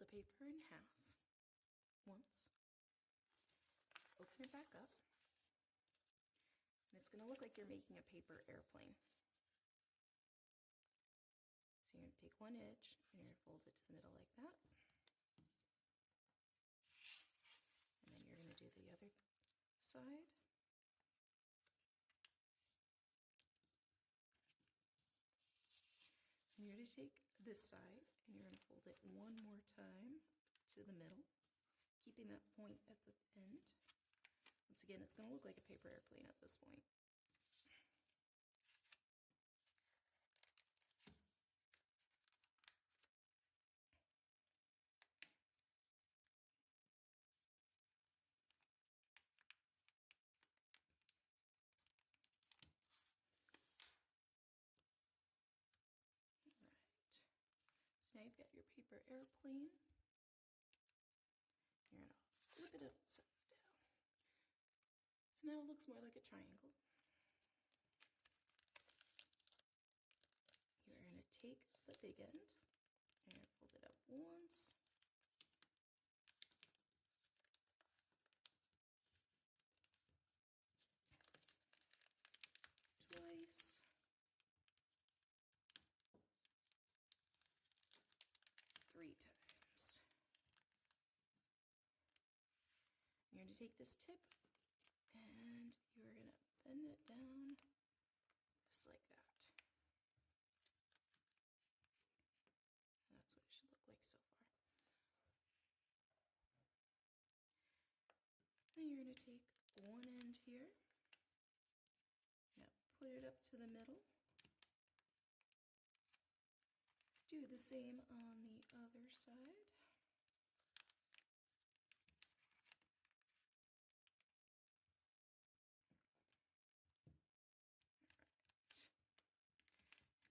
the paper in half once, open it back up, and it's going to look like you're making a paper airplane. So you're going to take one edge and you're going to fold it to the middle like that. And then you're going to do the other side. And you're going to take this side and you're going to fold it one more time to the middle, keeping that point at the end. Once again, it's going to look like a paper airplane at this point. Alright, so now you've got your paper airplane. You're going to flip it upside down. So now it looks more like a triangle. You're going to take the big end and fold it up once. Twice. Three times. You're going to take this tip and you're going to bend it down just like that. And that's what it should look like so far. Then you're going to take one end here, now put it up to the middle. Do the same on the other side. Alright.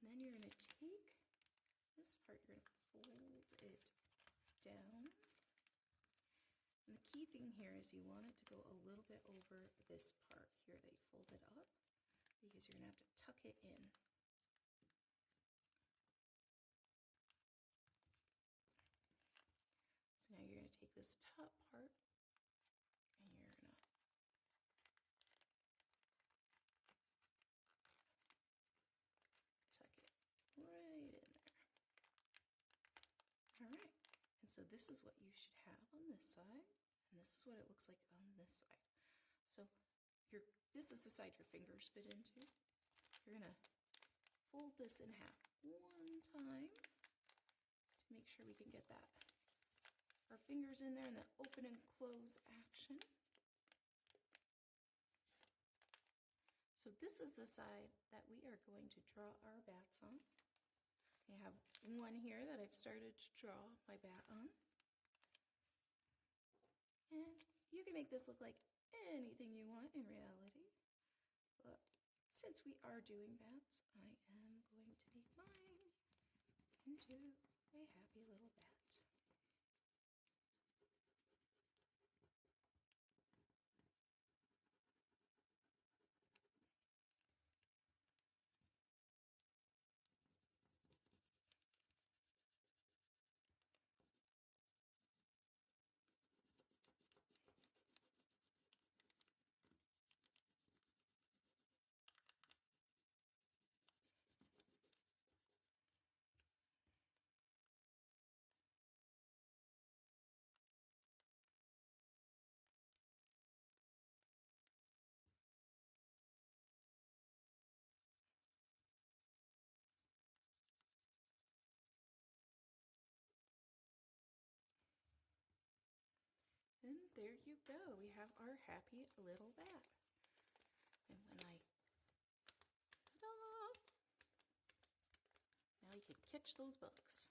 And then you're going to take this part, you're going to fold it down. And the key thing here is you want it to go a little bit over this part here that you folded up, because you're going to have to tuck it in. So now you're going to take this top part and you're going to tuck it right in there. All right, and so this is what you should have on this side, and this is what it looks like on this side. So this is the side your fingers fit into. You're going to fold this in half one time to make sure we can get that our fingers in there in the open and close action. So this is the side that we are going to draw our bats on. I have one here that I've started to draw my bat on. And you can make this look like anything you want in reality. But since we are doing bats, I am going to make mine into a happy little bat. And there you go. We have our happy little bat. And when ta-da! Now you can catch those bugs.